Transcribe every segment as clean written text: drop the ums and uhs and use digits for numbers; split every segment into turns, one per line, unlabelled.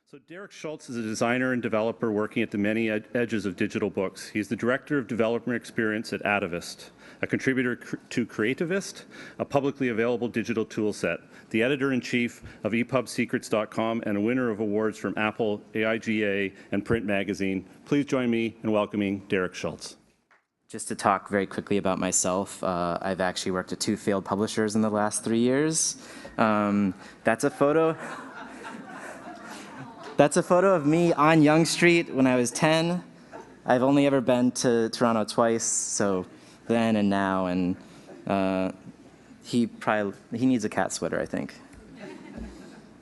So Derrick Schultz is a designer and developer working at the many edges of digital books. He's the director of development experience at Atavist, a contributor to Creativist, a publicly available digital toolset, the editor-in-chief of epubsecrets.com, and a winner of awards from Apple, AIGA, and Print Magazine. Please join me in welcoming Derrick Schultz.
Just to talk very quickly about myself, I've actually worked at 2 failed publishers in the last 3 years. That's a photo of me on Yonge Street when I was 10. I've only ever been to Toronto twice, so then and now, and he needs a cat sweater, I think.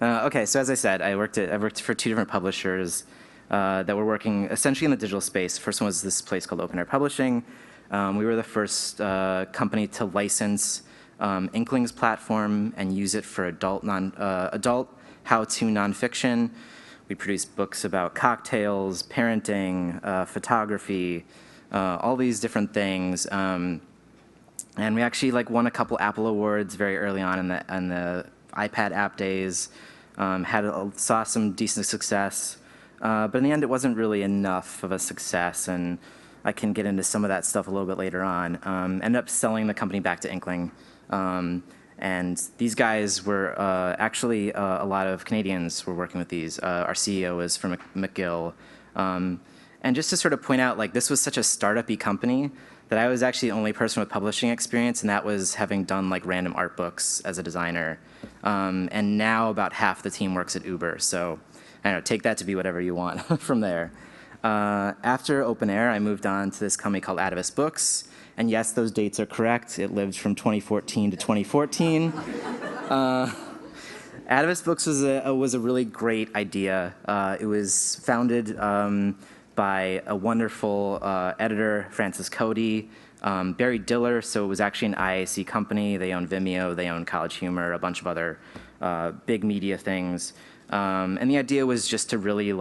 Okay, so as I said, I worked for 2 different publishers that were working essentially in the digital space. First one was this place called Open Air Publishing. We were the first company to license Inkling's platform and use it for adult how-to nonfiction. We produced books about cocktails, parenting, photography, all these different things. And we actually won a couple Apple awards very early on in the iPad app days. Saw some decent success. But in the end, it wasn't really enough of a success, and I can get into some of that stuff a little bit later on. Ended up selling the company back to Inkling. And these guys were actually a lot of Canadians were working with these. Our CEO is from McGill. And just to sort of point out, this was such a startup-y company that I was actually the only person with publishing experience, and that was having done random art books as a designer. And now about half the team works at Uber. So I don't know, take that to be whatever you want from there. After Open Air, I moved on to this company called Atavist Books. And yes, those dates are correct. It lived from 2014 to 2014. Atavist Books was a really great idea. It was founded by a wonderful editor, Francis Cody, Barry Diller, so it was actually an IAC company. They own Vimeo, they own College Humor, a bunch of other big media things. And the idea was just to really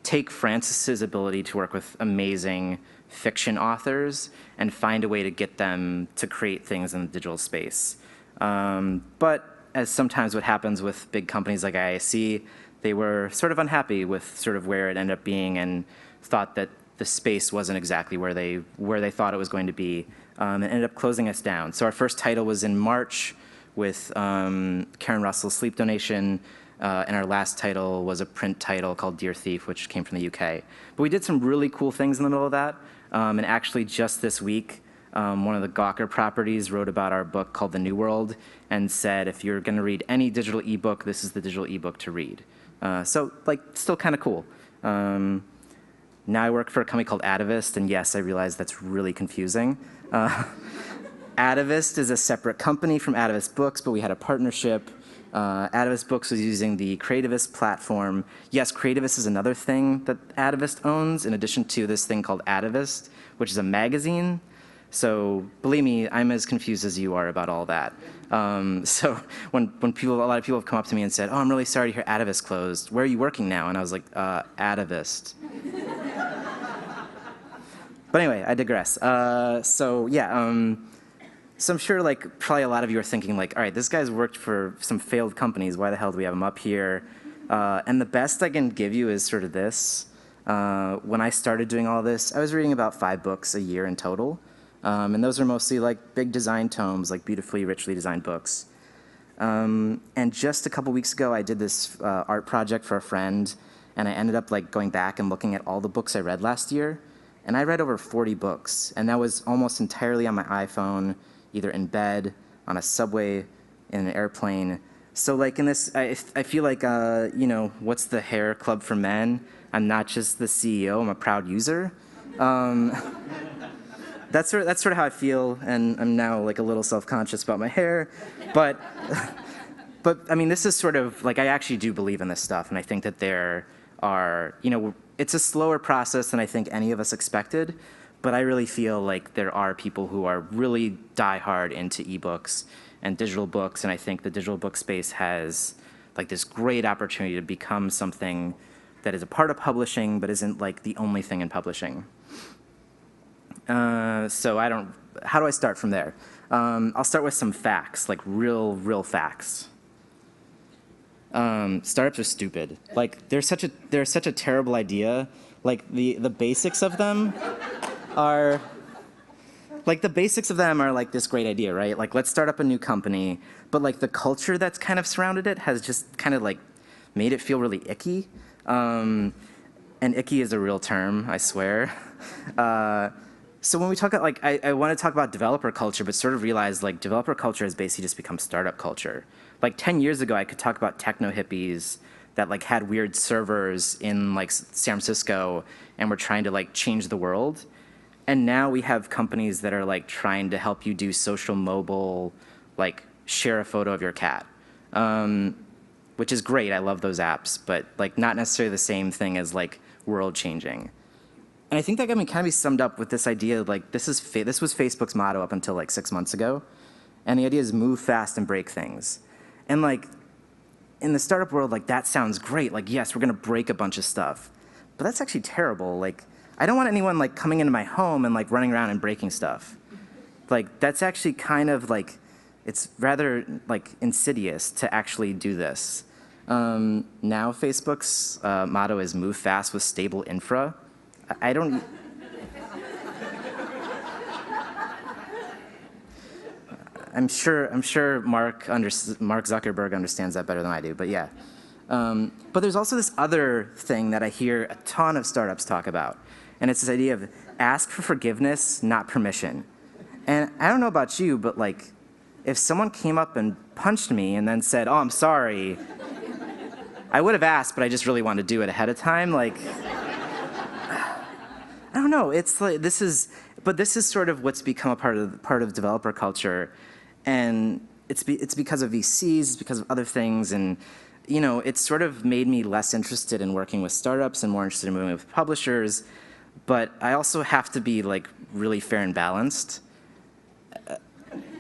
take Francis's ability to work with amazing fiction authors and find a way to get them to create things in the digital space. But as sometimes what happens with big companies like IAC, they were sort of unhappy with sort of where it ended up being and thought that the space wasn't exactly where they thought it was going to be, and ended up closing us down. So our first title was in March with Karen Russell's Sleep Donation, and our last title was a print title called Dear Thief, which came from the UK. But we did some really cool things in the middle of that. And actually just this week, one of the Gawker properties wrote about our book called The New World and said, if you're going to read any digital ebook, this is the digital ebook to read. So still kind of cool. Now I work for a company called Atavist, and yes, I realize that's really confusing. Atavist is a separate company from Atavist Books, but we had a partnership. Atavist Books was using the Creativist platform. Yes, Creativist is another thing that Atavist owns, in addition to this thing called Atavist, which is a magazine. So believe me, I'm as confused as you are about all that. So when a lot of people have come up to me and said, "Oh, I'm really sorry to hear Atavist closed. Where are you working now?" And I was like, Atavist. But anyway, I digress. So yeah. So I'm sure probably a lot of you are thinking all right, this guy's worked for some failed companies. Why the hell do we have him up here? And the best I can give you is sort of this. When I started doing all this, I was reading about 5 books a year in total. And those are mostly big design tomes, beautifully, richly designed books. And just a couple weeks ago, I did this art project for a friend, and I ended up going back and looking at all the books I read last year. And I read over 40 books, and that was almost entirely on my iPhone, either in bed, on a subway, in an airplane. So in this, I feel what's the hair club for men? I'm not just the CEO, I'm a proud user. That's sort of how I feel, and I'm now a little self-conscious about my hair. But I mean, this is sort of, I actually do believe in this stuff, and I think that there are, it's a slower process than I think any of us expected. But I really feel there are people who are really die-hard into ebooks and digital books, and I think the digital book space has this great opportunity to become something that is a part of publishing, but isn't the only thing in publishing. So how do I start from there? I'll start with some facts, real facts. startups are stupid. Like they're such a terrible idea. Like the basics of them are like this great idea, right? Like let's start up a new company, but like the culture that's kind of surrounded it has just kind of like made it feel really icky. And icky is a real term, I swear. So when we talk about, like, I want to talk about developer culture, but sort of realize, like, developer culture has basically just become startup culture. Like, 10 years ago, I could talk about techno hippies that, like, had weird servers in, like, San Francisco and were trying to, like, change the world. And now we have companies that are, like, trying to help you do social mobile, like, share a photo of your cat. Which is great, I love those apps, but, like, not necessarily the same thing as, like, world changing. And I think that can kind of be summed up with this idea of, like, this was Facebook's motto up until like 6 months ago. And the idea is move fast and break things. And like, in the startup world, like that sounds great. Like, yes, we're gonna break a bunch of stuff. But that's actually terrible. Like, I don't want anyone like coming into my home and like running around and breaking stuff. Like, that's actually kind of like, it's rather like insidious to actually do this. Now Facebook's motto is move fast with stable infra. I don't. I'm sure Mark Zuckerberg understands that better than I do, but yeah. But there's also this other thing that I hear a ton of startups talk about, and it's this idea of ask for forgiveness, not permission. And I don't know about you, but like, if someone came up and punched me and then said, "Oh, I'm sorry," I would have asked, but I just really wanted to do it ahead of time. Like, I don't know. It's like this is sort of what's become a part of developer culture, and it's because of VCs, it's because of other things, and you know, it's sort of made me less interested in working with startups and more interested in moving with publishers. But I also have to be like really fair and balanced.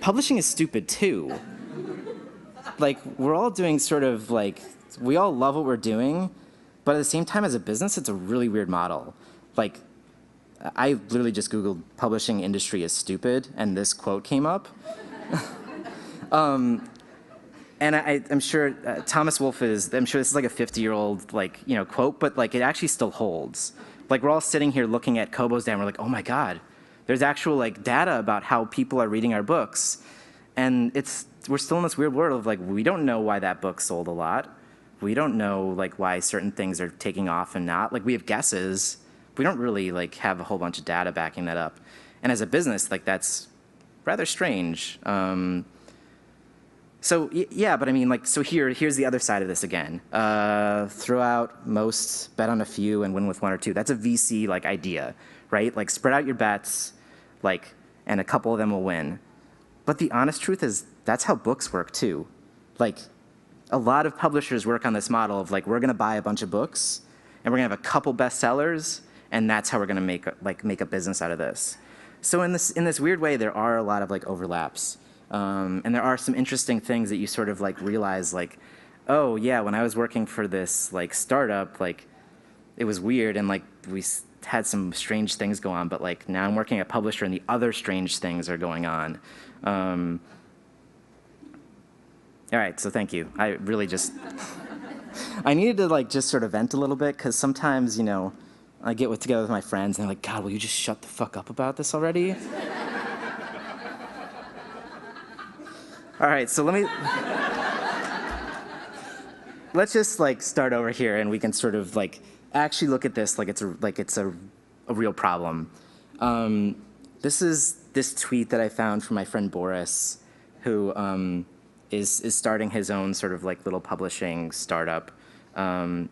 Publishing is stupid too. Like, we're all doing sort of like, we all love what we're doing, but at the same time, as a business, it's a really weird model. Like, I literally just Googled publishing industry is stupid, and this quote came up. And I'm sure Thomas Wolfe I'm sure this is like a 50-year-old like, you know, quote, but like it actually still holds. Like, we're all sitting here looking at Kobo's Day, and we're like, oh my God, there's actual like data about how people are reading our books. And we're still in this weird world of like, we don't know why that book sold a lot. We don't know like why certain things are taking off and not. Like, we have guesses. We don't really like have a whole bunch of data backing that up. And as a business, like, that's rather strange. So yeah, but I mean, like, so here's the other side of this again. Throw out most, bet on a few, and win with one or two. That's a VC like idea, right? Like, spread out your bets, like, and a couple of them will win. But the honest truth is that's how books work too. Like, a lot of publishers work on this model of like, we're gonna buy a bunch of books, and we're gonna have a couple bestsellers, and that's how we're gonna make a business out of this. So in this weird way, there are a lot of like overlaps. And there are some interesting things that you sort of like realize, like, oh yeah, when I was working for this like startup, like, it was weird, and like we had some strange things go on, but like now I'm working at a publisher and the other strange things are going on. All right, so thank you. I really just, I needed to like just sort of vent a little bit, because sometimes, you know, I get together with my friends and they're like, God, will you just shut the fuck up about this already? All right, so let's just like start over here, and we can sort of like actually look at this like it's a real problem. This is this tweet that I found from my friend Boris, who is starting his own sort of like little publishing startup. And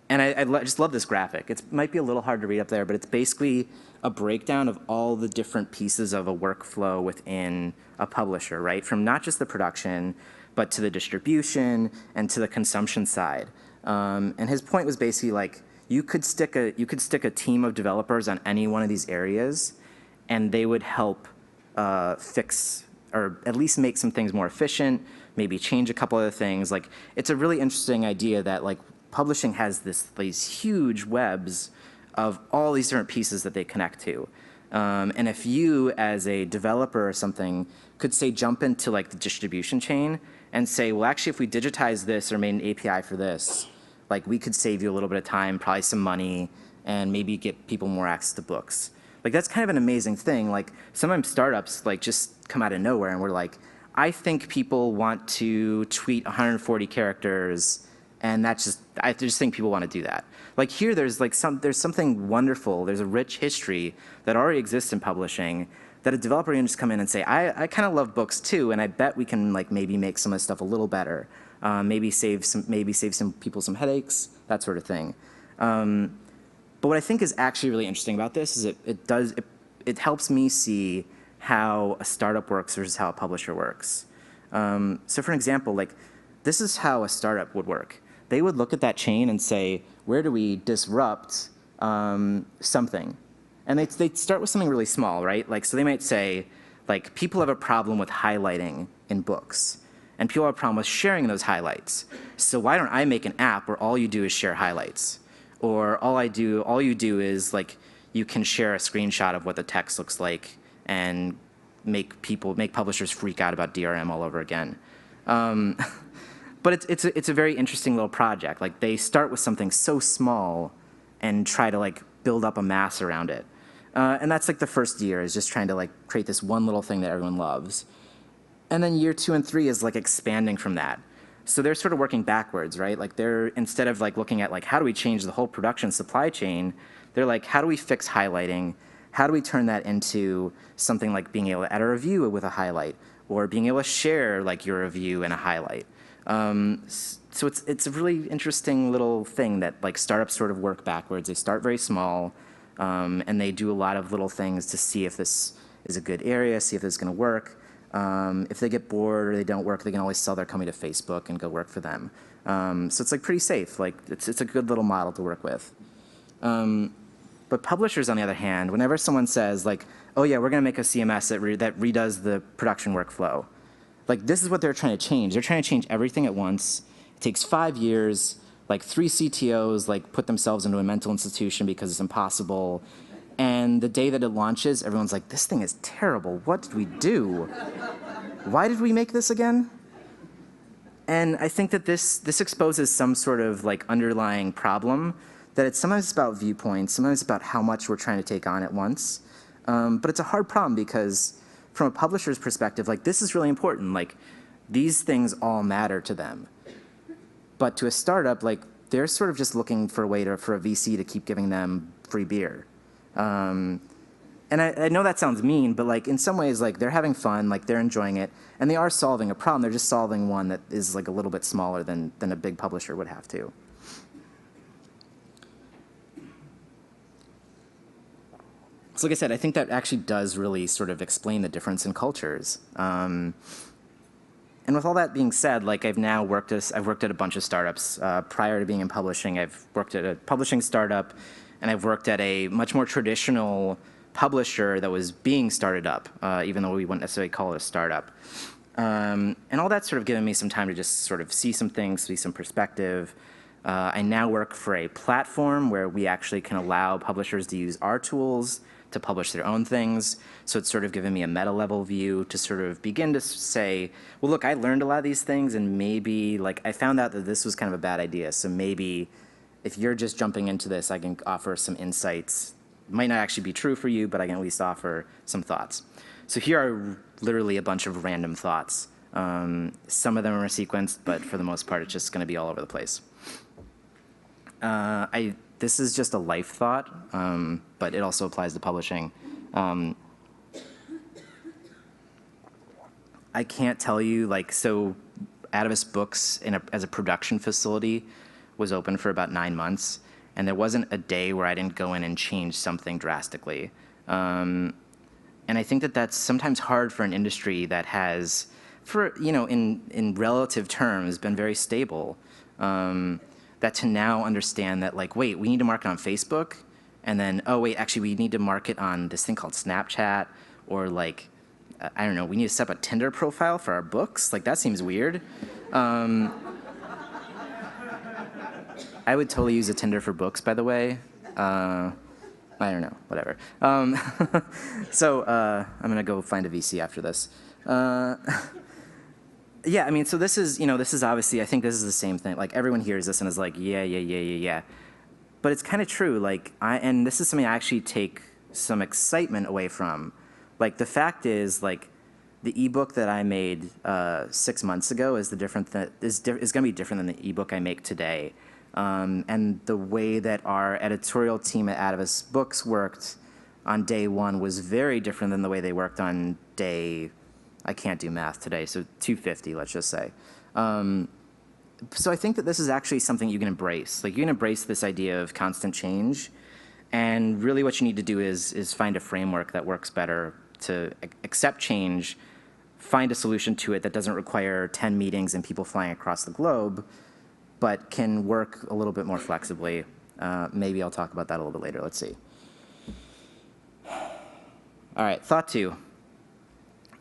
I just love this graphic. It might be a little hard to read up there, but it's basically a breakdown of all the different pieces of a workflow within a publisher, right? From not just the production, but to the distribution and to the consumption side. And his point was basically like, you could stick a team of developers on any one of these areas, and they would help fix, or at least make some things more efficient, maybe change a couple other things. Like, it's a really interesting idea that like publishing has these huge webs of all these different pieces that they connect to. And if you, as a developer or something, could say jump into like the distribution chain and say, well, actually, if we digitize this or made an API for this, like we could save you a little bit of time, probably some money, and maybe get people more access to books. Like that's kind of an amazing thing. Like sometimes startups like just come out of nowhere and we're like, I think people want to tweet 140 characters, and I just think people want to do that. Like here, there's something wonderful. There's a rich history that already exists in publishing that a developer can just come in and say, I kind of love books too, and I bet we can like maybe make some of this stuff a little better. Maybe save some people some headaches, that sort of thing. But what I think is actually really interesting about this is it helps me see how a startup works versus how a publisher works. So for an example, like this is how a startup would work. They would look at that chain and say, where do we disrupt something? And they'd start with something really small, right? Like, so they might say, like, people have a problem with highlighting in books. And people have a problem with sharing those highlights. So why don't I make an app where all you do is share highlights? Or all you do is, like, you can share a screenshot of what the text looks like and make publishers freak out about DRM all over again. But it's a very interesting little project. Like, they start with something so small and try to, like, build up a mass around it. And that's like the first year is just trying to like create this one little thing that everyone loves. And then year 2 and 3 is like expanding from that. So they're sort of working backwards, right? Like they're, instead of like looking at like how do we change the whole production supply chain, they're like how do we fix highlighting? How do we turn that into something like being able to add a review with a highlight, or being able to share like your review and a highlight? So it's a really interesting little thing that like startups sort of work backwards. They start very small, and they do a lot of little things to see if this is a good area, see if this is going to work. If they get bored or they don't work, they can always sell their company to Facebook and go work for them. So it's like pretty safe. Like it's a good little model to work with. But publishers, on the other hand, whenever someone says like, oh yeah, we're going to make a CMS that redoes the production workflow, like this is what they're trying to change. They're trying to change everything at once. It takes 5 years. Like 3 CTOs like put themselves into a mental institution because it's impossible. And the day that it launches, everyone's like, this thing is terrible. What did we do? Why did we make this again? And I think that this exposes some sort of like underlying problem, that it's sometimes about viewpoints, sometimes about how much we're trying to take on at once. But it's a hard problem because from a publisher's perspective, like this is really important. Like these things all matter to them. But to a startup, like they're sort of just looking for a way for a VC to keep giving them free beer. And I know that sounds mean, but like in some ways, like they're having fun, like they're enjoying it, and they are solving a problem. They're just solving one that is like a little bit smaller than a big publisher would have to. So like I said, I think that actually does really sort of explain the difference in cultures. And with all that being said, like I've worked at a bunch of startups. Prior to being in publishing, I've worked at a publishing startup, and I've worked at a much more traditional publisher that was being started up, even though we wouldn't necessarily call it a startup. And all that's sort of given me some time to just sort of see some things, see some perspective. I now work for a platform where we actually can allow publishers to use our tools to publish their own things. So it's sort of given me a meta-level view to sort of begin to say, well, look, I learned a lot of these things, and maybe, like, I found out that this was kind of a bad idea. So maybe if you're just jumping into this, I can offer some insights. It might not actually be true for you, but I can at least offer some thoughts. So here are literally a bunch of random thoughts. Some of them are sequenced, but for the most part, it's just going to be all over the place. This is just a life thought, but it also applies to publishing. I can't tell you, like, so Atavist Books as a production facility was open for about 9 months, and there wasn't a day where I didn't go in and change something drastically. And I think that that's sometimes hard for an industry that has, in relative terms, been very stable. That to now understand that, like, wait, we need to market on Facebook, and then, oh, wait, actually, we need to market on this thing called Snapchat, or, like, I don't know, we need to set up a Tinder profile for our books? Like, that seems weird. I would totally use a Tinder for books, by the way. I don't know, whatever. So I'm going to go find a VC after this. Yeah, I mean, so this is, this is obviously, I think this is the same thing. Like, everyone hears this and is like, yeah, yeah, yeah, yeah, yeah. But it's kind of true. Like, and this is something I actually take some excitement away from. Like, the fact is, like, the ebook that I made 6 months ago is going to be different than the ebook I make today. And the way that our editorial team at Atavist Books worked on day one was very different than the way they worked on day, I can't do math today, so 250, let's just say. So I think that this is actually something you can embrace. Like, you can embrace this idea of constant change, and really what you need to do is find a framework that works better to accept change, find a solution to it that doesn't require 10 meetings and people flying across the globe, but can work a little bit more flexibly. Maybe I'll talk about that a little bit later. Let's see. All right, thought two.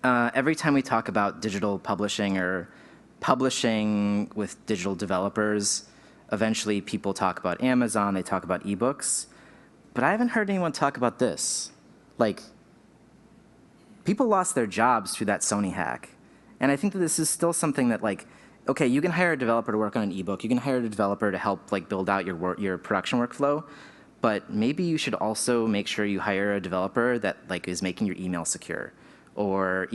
Every time we talk about digital publishing or publishing with digital developers, eventually people talk about Amazon, they talk about ebooks, but I haven't heard anyone talk about this. Like, people lost their jobs through that Sony hack. And I think that this is still something that, like, okay, you can hire a developer to work on an ebook, you can hire a developer to help, like, build out your production workflow, but maybe you should also make sure you hire a developer that, like, is making your email secure, or,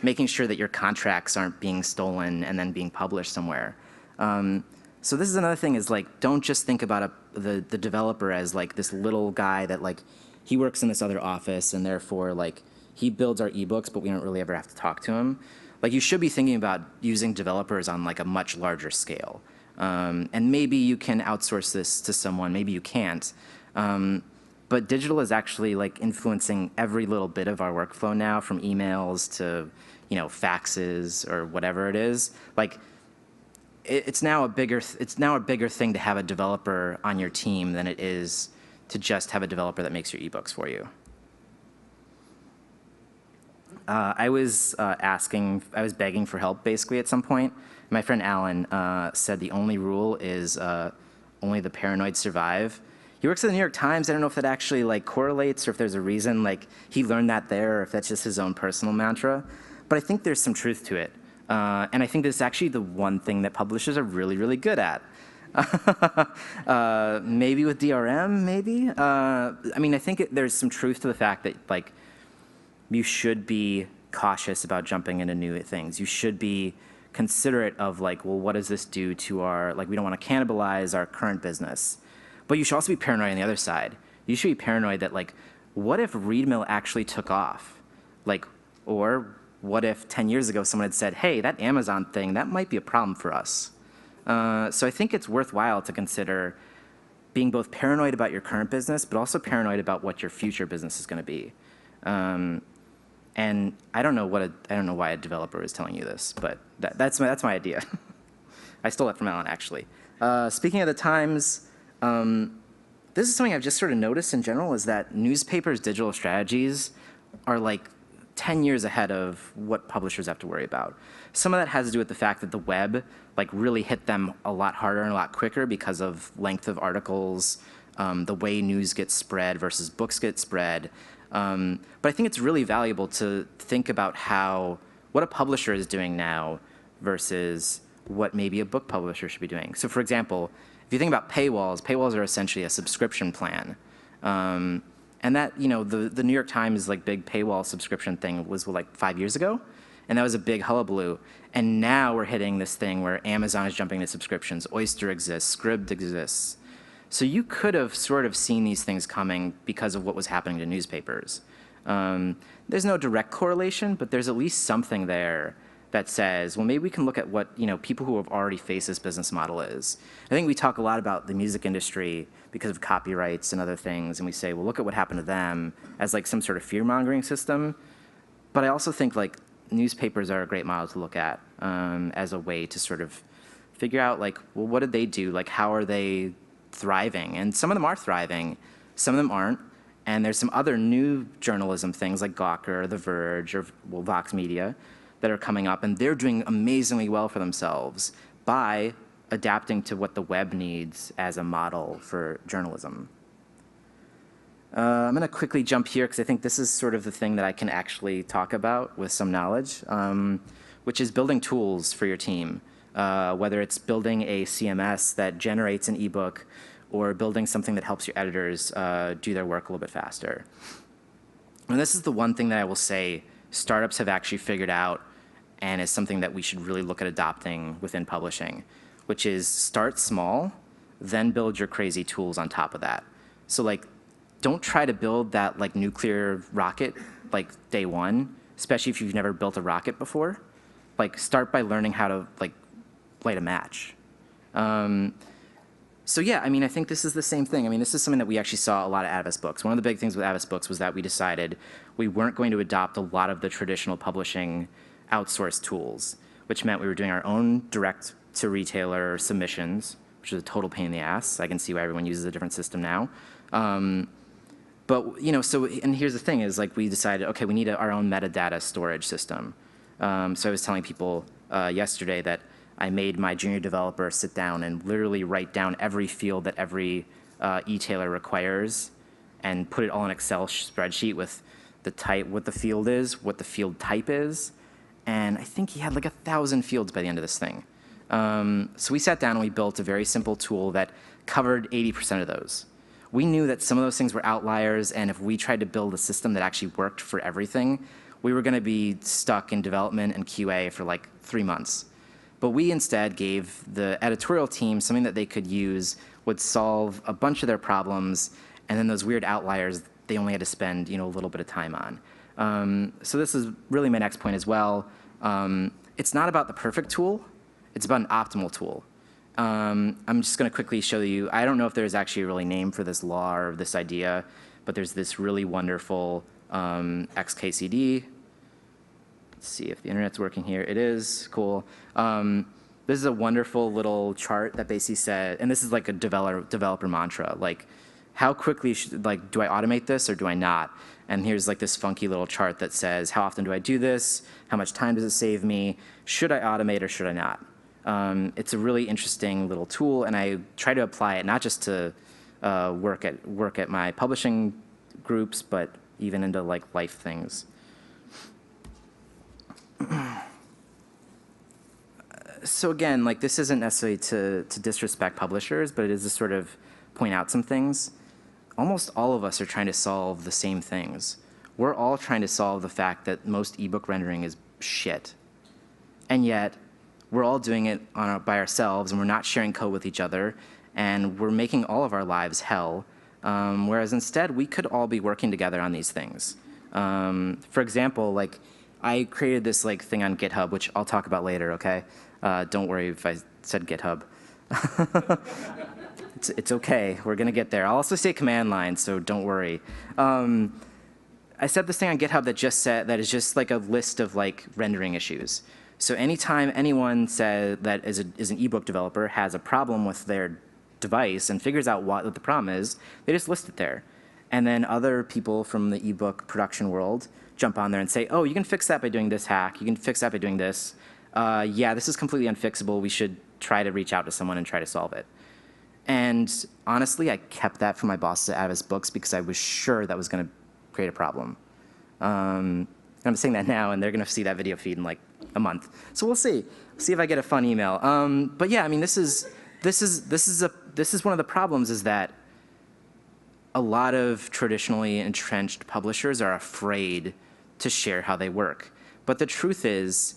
making sure that your contracts aren't being stolen and then being published somewhere. So this is another thing, is, like, don't just think about the developer as, like, this little guy that, like, he works in this other office and therefore, like, he builds our ebooks, but we don't really ever have to talk to him. Like, you should be thinking about using developers on, like, a much larger scale. And maybe you can outsource this to someone, maybe you can't. But digital is actually, like, influencing every little bit of our workflow now, from emails to, faxes or whatever it is. Like, it's now a bigger thing to have a developer on your team than it is to just have a developer that makes your ebooks for you. I was begging for help basically at some point. My friend Alan said the only rule is only the paranoid survive. He works at the New York Times. I don't know if that actually, like, correlates, or if there's a reason, like, he learned that there, or if that's just his own personal mantra. But I think there's some truth to it. And I think this is actually the one thing that publishers are really, really good at. Maybe with DRM, maybe. I mean, I think there's some truth to the fact that, like, you should be cautious about jumping into new things. You should be considerate of, like, well, what does this do to our, like, we don't want to cannibalize our current business. But you should also be paranoid on the other side. You should be paranoid that, like, what if Readmill actually took off? Like, or what if 10 years ago someone had said, hey, that Amazon thing, that might be a problem for us. So I think it's worthwhile to consider being both paranoid about your current business, but also paranoid about what your future business is going to be. And I don't know why a developer is telling you this, but that's my idea. I stole it from Alan, actually. Speaking of the Times, this is something I've just sort of noticed in general, is that newspapers' digital strategies are, like, 10 years ahead of what publishers have to worry about. Some of that has to do with the fact that the web, like, really hit them a lot harder and a lot quicker because of length of articles, the way news gets spread versus books get spread. But I think it's really valuable to think about what a publisher is doing now versus what maybe a book publisher should be doing. So, for example, if you think about paywalls are essentially a subscription plan. And that, the New York Times, like, big paywall subscription thing was, like, 5 years ago, and that was a big hullabaloo. And now we're hitting this thing where Amazon is jumping to subscriptions, Oyster exists, Scribd exists. So you could have sort of seen these things coming because of what was happening to newspapers. There's no direct correlation, but there's at least something there that says, well, maybe we can look at what, people who have already faced this business model is. I think we talk a lot about the music industry because of copyrights and other things, and we say, well, look at what happened to them as, like, some sort of fear-mongering system. But I also think, like, newspapers are a great model to look at as a way to sort of figure out, like, well, what did they do? Like, how are they thriving? And some of them are thriving, some of them aren't. And there's some other new journalism things like Gawker, The Verge, or, well, Vox Media, that are coming up, and they're doing amazingly well for themselves by adapting to what the web needs as a model for journalism. I'm going to quickly jump here because I think this is sort of the thing that I can actually talk about with some knowledge. which is building tools for your team, whether it's building a CMS that generates an ebook or building something that helps your editors do their work a little bit faster. And this is the one thing that I will say startups have actually figured out and is something that we should really look at adopting within publishing, which is start small, then build your crazy tools on top of that. So like, don't try to build that like nuclear rocket like day one, especially if you've never built a rocket before. Like start by learning how to like light a match. So yeah, I mean, I think this is the same thing. I mean, this is something that we actually saw a lot of Atavist books. One of the big things with Atavist books was that we decided we weren't going to adopt a lot of the traditional publishing outsourced tools, which meant we were doing our own direct to retailer submissions, which is a total pain in the ass. I can see why everyone uses a different system now. But, you know, so, and here's the thing is like we decided, okay, we need our own metadata storage system. So I was telling people yesterday that I made my junior developer sit down and literally write down every field that every e-tailer requires and put it all in an Excel spreadsheet with the type, what the field is, what the field type is. And I think he had like 1,000 fields by the end of this thing. So we sat down and we built a very simple tool that covered 80% of those. We knew that some of those things were outliers, and if we tried to build a system that actually worked for everything, we were going to be stuck in development and QA for like 3 months. But we instead gave the editorial team something that they could use, would solve a bunch of their problems, and then those weird outliers they only had to spend, you know, a little bit of time on. So this is really my next point as well. It's not about the perfect tool, it's about an optimal tool. I'm just going to quickly show you, I don't know if there's actually a really name for this law or this idea, but there's this really wonderful XKCD. Let's see if the internet's working here. It is, cool. This is a wonderful little chart that basically said, and this is like a developer mantra, like how quickly like do I automate this or do I not? And here's like this funky little chart that says how often do I do this? How much time does it save me? Should I automate or should I not? It's a really interesting little tool, and I try to apply it not just to work at my publishing groups, but even into like life things. So again, like this isn't necessarily to disrespect publishers, but it is to sort of point out some things. Almost all of us are trying to solve the same things. We're all trying to solve the fact that most ebook rendering is shit, and yet we're all doing it by ourselves, and we're not sharing code with each other, and we're making all of our lives hell, whereas instead we could all be working together on these things. For example, like I created this like thing on GitHub, which I'll talk about later, okay? Don't worry if I said GitHub. It's okay, we're gonna get there. I'll also say command line, so don't worry. I set this thing on GitHub that is just like a list of like rendering issues. So anytime anyone that is an ebook developer has a problem with their device and figures out what the problem is, they just list it there. And then other people from the ebook production world jump on there and say, oh, you can fix that by doing this hack. You can fix that by doing this. Yeah, this is completely unfixable. We should try to reach out to someone and try to solve it. And honestly, I kept that from my bosses at Atavist Books because I was sure that was going to create a problem. I'm saying that now, and they're going to see that video feed in like a month. So we'll see. See if I get a fun email. But yeah, I mean, this is one of the problems is that a lot of traditionally entrenched publishers are afraid to share how they work. But the truth is,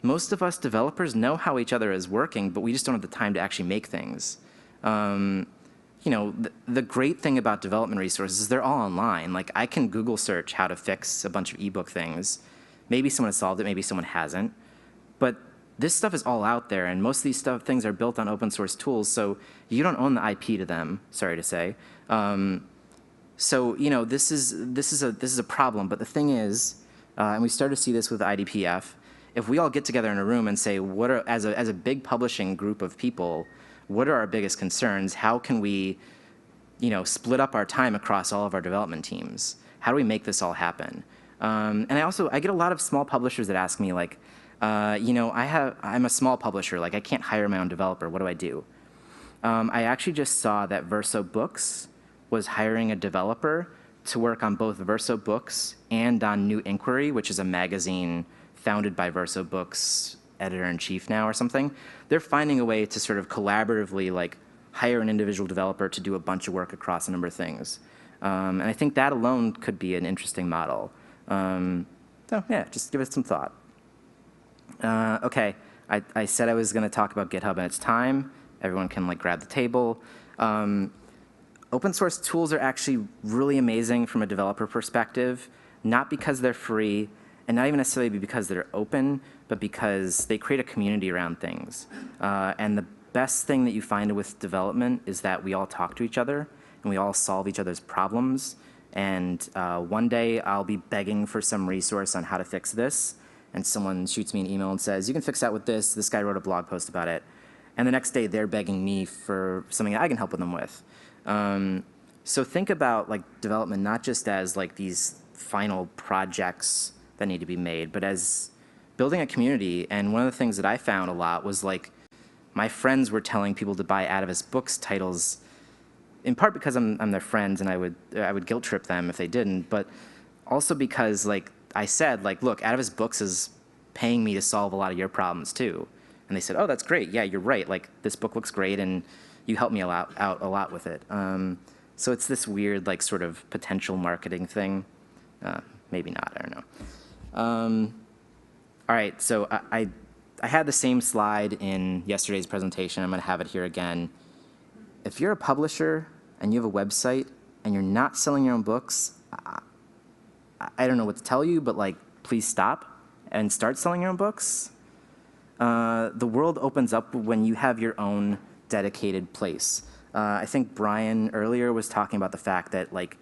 most of us developers know how each other is working, but we just don't have the time to actually make things. You know, the great thing about development resources is they're all online. Like I can Google search how to fix a bunch of ebook things. Maybe someone has solved it, maybe someone hasn't. But this stuff is all out there, and most of these things are built on open source tools, so you don't own the IP to them, sorry to say. So you know, this is a problem. But the thing is, and we started to see this with IDPF, if we all get together in a room and say, as a big publishing group of people, what are our biggest concerns? How can we, you know, split up our time across all of our development teams? How do we make this all happen? And I get a lot of small publishers that ask me like, you know, I'm a small publisher, like I can't hire my own developer, what do I do? I actually just saw that Verso Books was hiring a developer to work on both Verso Books and on New Inquiry, which is a magazine founded by Verso Books editor-in-chief now or something. They're finding a way to sort of collaboratively like hire an individual developer to do a bunch of work across a number of things. And I think that alone could be an interesting model. So yeah, just give it some thought. Okay, I said I was going to talk about GitHub, and it's time. Everyone can like grab the table. Open source tools are actually really amazing from a developer perspective, not because they're free, and not even necessarily because they're open, but because they create a community around things. And the best thing that you find with development is that we all talk to each other, and we all solve each other's problems. And one day I'll be begging for some resource on how to fix this, and someone shoots me an email and says, you can fix that with this. This guy wrote a blog post about it. And the next day they're begging me for something that I can help them with. So think about like development not just as like these final projects that need to be made, but as building a community. And one of the things that I found a lot was like my friends were telling people to buy Atavist Books titles, in part because I'm their friends and I would guilt trip them if they didn't, but also because like I said, like, look, Atavist Books is paying me to solve a lot of your problems too. And they said, oh, that's great. Yeah, you're right. Like, this book looks great, and you helped me out a lot with it. So it's this weird, like, sort of potential marketing thing. Maybe not. I don't know. All right. So I had the same slide in yesterday's presentation. I'm going to have it here again. If you're a publisher and you have a website and you're not selling your own books, I don't know what to tell you, but, like, please stop and start selling your own books. The world opens up when you have your own dedicated place. I think Brian earlier was talking about the fact that like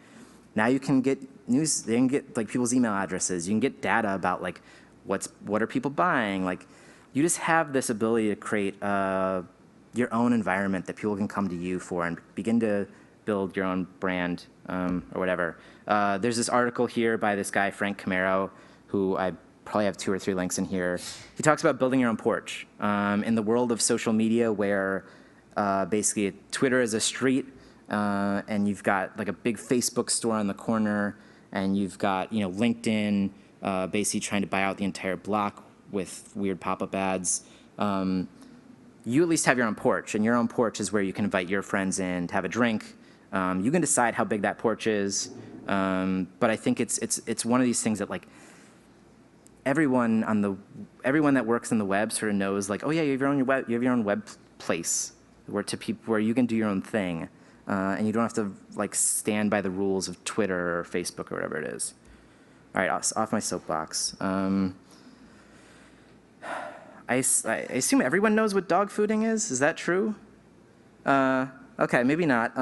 now you can get news, you can get like people's email addresses, you can get data about like what are people buying. Like you just have this ability to create your own environment that people can come to you for and begin to build your own brand or whatever. There's this article here by this guy Frank Camaro, who I probably have 2 or 3 links in here. He talks about building your own porch. In the world of social media where basically Twitter is a street and you've got like a big Facebook store on the corner and you've got LinkedIn basically trying to buy out the entire block with weird pop-up ads. You at least have your own porch, and your own porch is where you can invite your friends in to have a drink. You can decide how big that porch is, but I think it's one of these things that like everyone that works in the web sort of knows, like, oh yeah, you have your own web place where you can do your own thing, and you don't have to like stand by the rules of Twitter or Facebook or whatever it is. All right, off my soapbox. I assume everyone knows what dog fooding is. Is that true? Okay, maybe not.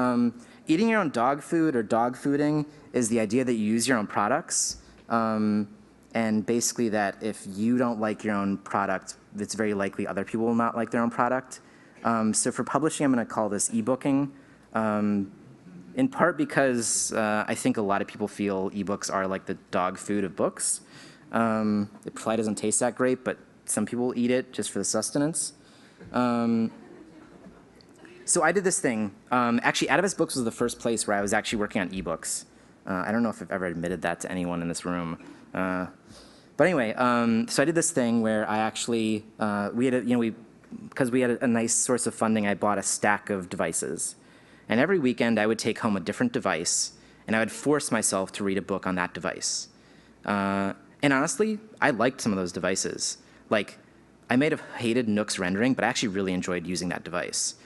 Eating your own dog food or dog fooding is the idea that you use your own products. And basically that if you don't like your own product, it's very likely other people will not like their own product. So for publishing, I'm going to call this e-booking, in part because I think a lot of people feel ebooks are like the dog food of books. It probably doesn't taste that great, but some people eat it just for the sustenance. So I did this thing. Actually, Atavist Books was the first place where I was actually working on ebooks. I don't know if I've ever admitted that to anyone in this room. But anyway, so I did this thing where I actually, because we had a nice source of funding, I bought a stack of devices. And every weekend I would take home a different device, and I would force myself to read a book on that device. And honestly, I liked some of those devices. Like, I may have hated Nook's rendering, but I actually really enjoyed using that device.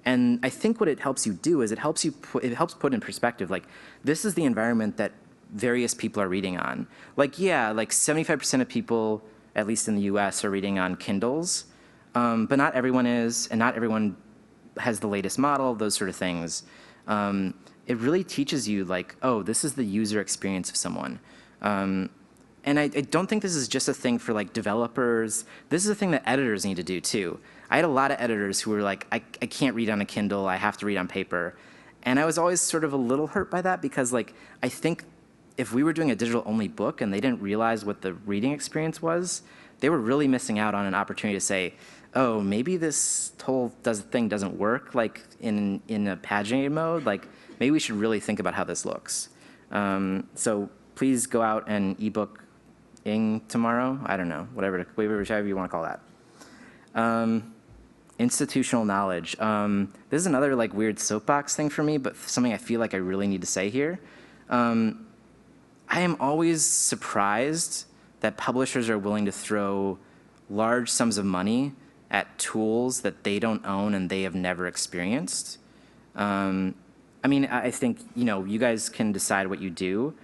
And I think what it helps you do is it helps put in perspective, like, this is the environment that various people are reading on. Like, yeah, like 75% of people, at least in the US, are reading on Kindles, but not everyone is, and not everyone has the latest model, those sort of things. It really teaches you, like, oh, this is the user experience of someone. And I don't think this is just a thing for like developers. This is a thing that editors need to do too. I had a lot of editors who were like, I can't read on a Kindle, I have to read on paper. And I was always sort of a little hurt by that because like, I think if we were doing a digital only book and they didn't realize what the reading experience was, they were really missing out on an opportunity to say, oh, maybe this whole thing doesn't work like in a paginated mode. Like maybe we should really think about how this looks. So please go out and ebook ing tomorrow. I don't know, whichever you want to call that. Institutional knowledge. This is another like weird soapbox thing for me, but something I feel like I really need to say here. I am always surprised that publishers are willing to throw large sums of money at tools that they don't own and they have never experienced. I mean, I think, you guys can decide what you do,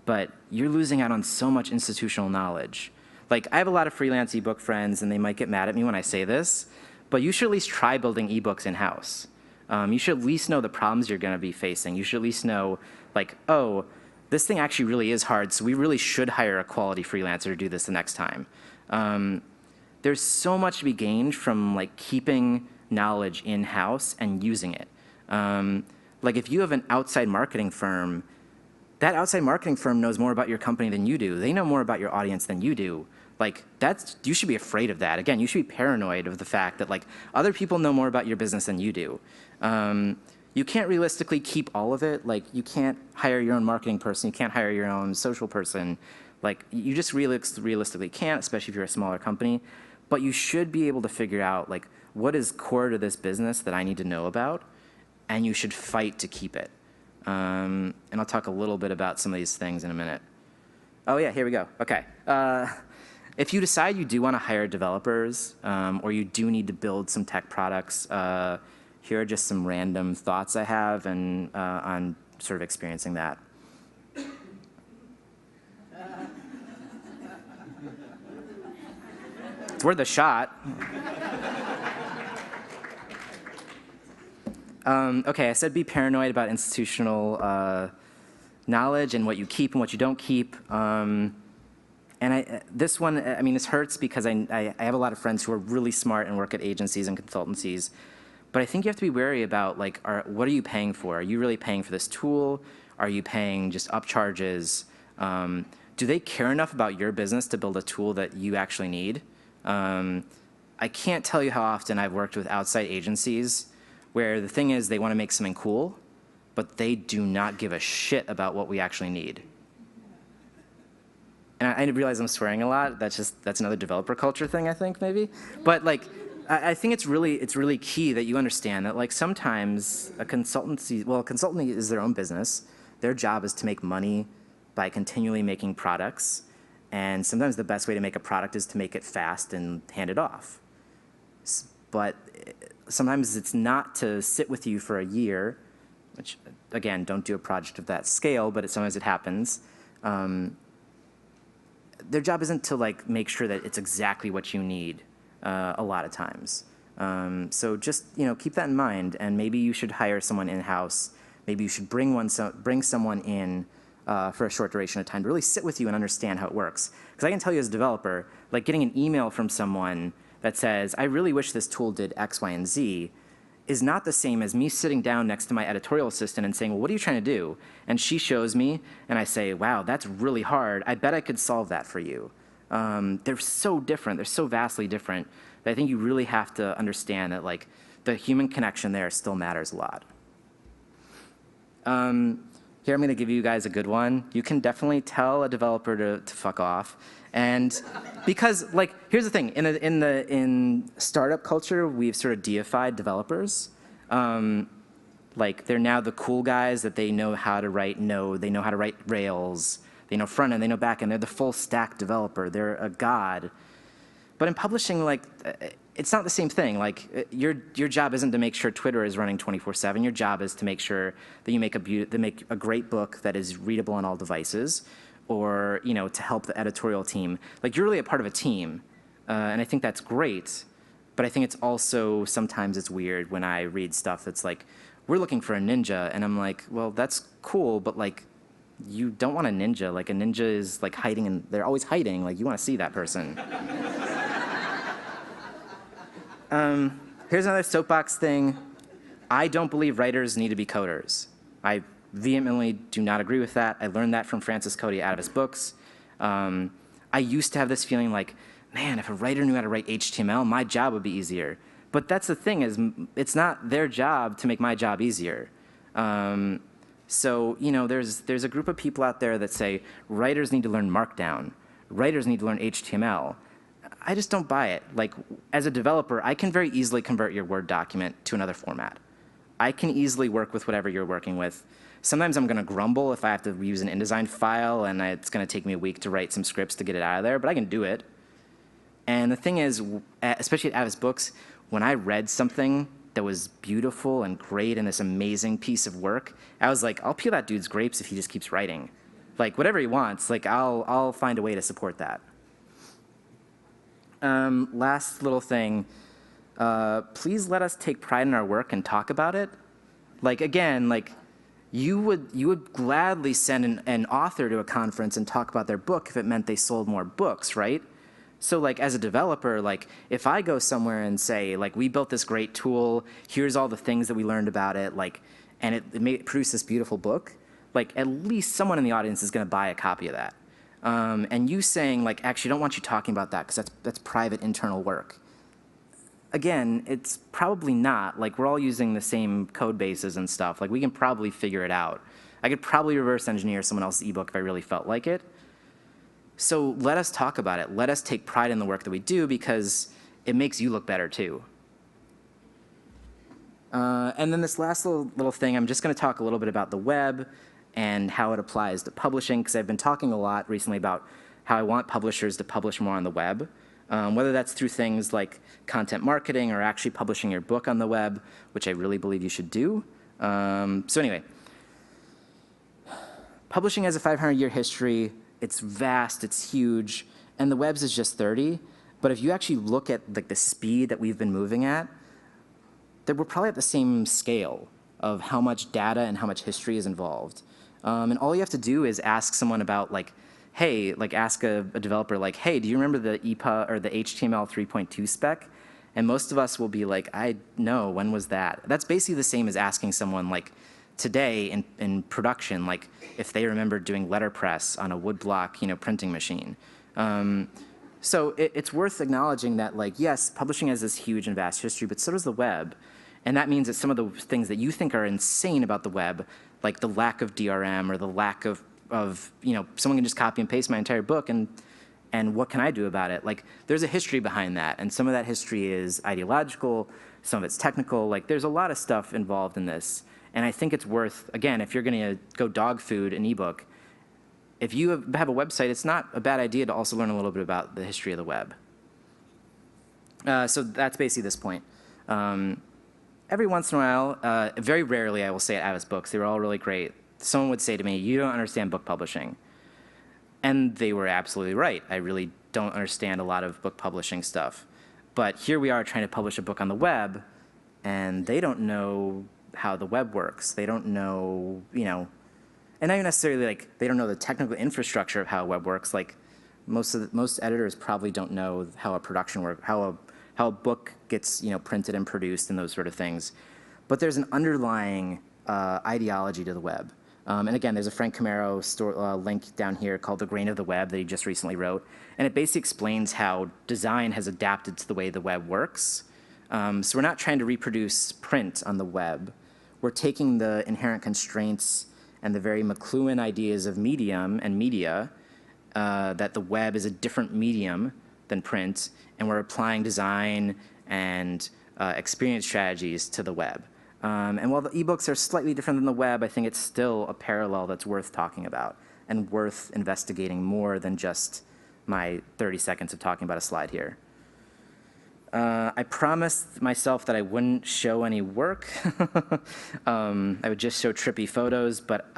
but you're losing out on so much institutional knowledge. Like, I have a lot of freelance ebook friends, and they might get mad at me when I say this, but you should at least try building ebooks in-house. You should at least know the problems you're going to be facing. You should at least know, like, oh, this thing actually really is hard, so we really should hire a quality freelancer to do this the next time. There's so much to be gained from like keeping knowledge in-house and using it. Like if you have an outside marketing firm, that outside marketing firm knows more about your company than you do. They know more about your audience than you do. Like you should be afraid of that. Again, you should be paranoid of the fact that like other people know more about your business than you do. You can't realistically keep all of it. Like you can't hire your own marketing person. You can't hire your own social person. Like you just realistically can't, especially if you're a smaller company. But you should be able to figure out like what is core to this business that I need to know about, and you should fight to keep it. And I'll talk a little bit about some of these things in a minute. Oh yeah, here we go. Okay. If you decide you do want to hire developers, or you do need to build some tech products, here are just some random thoughts I have and on sort of experiencing that. It's worth a shot. Okay, I said be paranoid about institutional knowledge and what you keep and what you don't keep. And this one, I mean, this hurts because I have a lot of friends who are really smart and work at agencies and consultancies. But I think you have to be wary about, like, what are you paying for? Are you really paying for this tool? Are you paying just upcharges? Do they care enough about your business to build a tool that you actually need? I can't tell you how often I've worked with outside agencies where the thing is they want to make something cool, but they do not give a shit about what we actually need. And I realize I'm swearing a lot. That's another developer culture thing, I think, maybe. But like, I think it's really key that you understand that like sometimes a consultancy is their own business. Their job is to make money by continually making products. And sometimes the best way to make a product is to make it fast and hand it off. But sometimes it's not to sit with you for a year, which, again, don't do a project of that scale, but sometimes it happens. Their job isn't to like make sure that it's exactly what you need a lot of times. So just keep that in mind, and maybe you should hire someone in-house. Maybe you should bring someone in for a short duration of time to really sit with you and understand how it works. Because I can tell you as a developer, like getting an email from someone that says, I really wish this tool did X, Y, and Z, is not the same as me sitting down next to my editorial assistant and saying, well, what are you trying to do? And she shows me, and I say, wow, that's really hard. I bet I could solve that for you. They're so different. They're so vastly different that I think you really have to understand that like the human connection there still matters a lot. Here I'm going to give you guys a good one. You can definitely tell a developer to fuck off. And because, like, here's the thing. In startup culture, we've sort of deified developers. Like, they're now the cool guys that they know how to write Node. They know how to write Rails. They know front end. They know back end. They're the full stack developer. They're a god. But in publishing, like, it's not the same thing. Like, your job isn't to make sure Twitter is running 24/7. Your job is to make sure that you make a great book that is readable on all devices, or to help the editorial team. Like, you're really a part of a team, and I think that's great. But I think it's also sometimes it's weird when I read stuff that's like, we're looking for a ninja, and I'm like, well, that's cool, but like, you don't want a ninja. Like, a ninja is like hiding, and they're always hiding. Like, you want to see that person. Here's another soapbox thing. I don't believe writers need to be coders. I vehemently do not agree with that. I learned that from Francis Cody at Atavist books. I used to have this feeling like, man, if a writer knew how to write HTML, my job would be easier. But that's the thing is, it's not their job to make my job easier. So there's a group of people out there that say writers need to learn Markdown. writers need to learn HTML. I just don't buy it. Like, as a developer, I can very easily convert your Word document to another format. I can easily work with whatever you're working with. Sometimes I'm going to grumble if I have to use an InDesign file and it's going to take me a week to write some scripts to get it out of there, but I can do it. And the thing is, especially at Atavist Books, when I read something that was beautiful and great and this amazing piece of work, I was like, I'll peel that dude's grapes if he just keeps writing. Like, whatever he wants, like, I'll find a way to support that. Last little thing, please let us take pride in our work and talk about it. Like, again, like, you would gladly send an author to a conference and talk about their book if it meant they sold more books, right? So, like, as a developer, like, if I go somewhere and say, like, we built this great tool, here's all the things that we learned about it, like, and it produced this beautiful book, like, at least someone in the audience is going to buy a copy of that. And you saying, like, actually, I don't want you talking about that because that's private internal work. Again, it's probably not. Like, we're all using the same code bases and stuff. Like, we can probably figure it out. I could probably reverse engineer someone else's ebook if I really felt like it. So let us talk about it. Let us take pride in the work that we do because it makes you look better too. And then this last little thing, I'm just going to talk a little bit about the web and how it applies to publishing, because I've been talking a lot recently about how I want publishers to publish more on the web, whether that's through things like content marketing or actually publishing your book on the web, which I really believe you should do. So anyway, publishing has a 500-year history. It's vast, it's huge, and the web's is just 30. But if you actually look at like the speed that we've been moving at, that we're probably at the same scale of how much data and how much history is involved. And all you have to do is ask someone about, like, hey, like, ask a developer, like, hey, do you remember the EPA or the HTML 3.2 spec? And most of us will be like, I know, when was that? That's basically the same as asking someone, like, today in production, like, if they remember doing letterpress on a woodblock, printing machine. So it's worth acknowledging that, like, yes, publishing has this huge and vast history, but so does the web. And that means that some of the things that you think are insane about the web, like the lack of DRM or the lack of someone can just copy and paste my entire book and what can I do about it? Like, there's a history behind that, and some of that history is ideological, some of it's technical. Like, there's a lot of stuff involved in this. And I think it's worth, again, if you're going to go dog food an ebook, if you have a website, it's not a bad idea to also learn a little bit about the history of the web. So that's basically this point. Every once in a while, very rarely I will say at Atavist Books, they were all really great, someone would say to me, you don't understand book publishing. And they were absolutely right. I really don't understand a lot of book publishing stuff. But here we are trying to publish a book on the web, and they don't know how the web works. They don't know, and not even necessarily, like, they don't know the technical infrastructure of how a web works. Like, most editors probably don't know how a production works, how a book gets, printed and produced and those sort of things. But there's an underlying ideology to the web. And again, there's a Frank Camaro link down here called The Grain of the Web that he just recently wrote. And it basically explains how design has adapted to the way the web works. So we're not trying to reproduce print on the web. We're taking the inherent constraints and the very McLuhan ideas of medium and media, that the web is a different medium than print, and we're applying design and experience strategies to the web. And while the ebooks are slightly different than the web, I think it's still a parallel that's worth talking about and worth investigating more than just my 30 seconds of talking about a slide here. I promised myself that I wouldn't show any work. I would just show trippy photos, but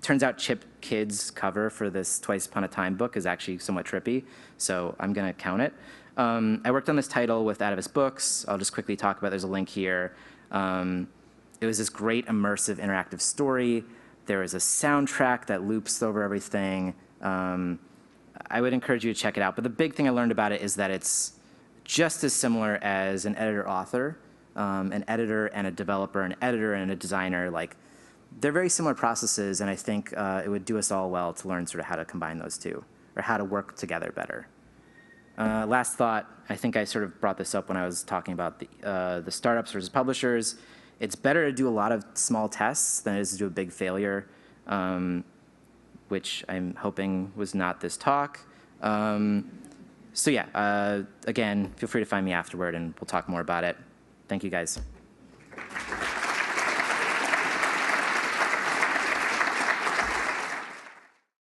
turns out Chip Kidd's cover for this Twice Upon a Time book is actually somewhat trippy, so I'm going to count it. I worked on this title with Atavist Books. I'll just quickly talk about it. There's a link here. It was this great immersive interactive story. There is a soundtrack that loops over everything. I would encourage you to check it out. But the big thing I learned about it is that it's just as similar as an editor-author, an editor and a developer, an editor and a designer. Like, they're very similar processes, and I think it would do us all well to learn sort of how to combine those two, or how to work together better. Last thought, I think I sort of brought this up when I was talking about the startups versus publishers. It's better to do a lot of small tests than it is to do a big failure, which I'm hoping was not this talk. So yeah, again, feel free to find me afterward and we'll talk more about it. Thank you guys.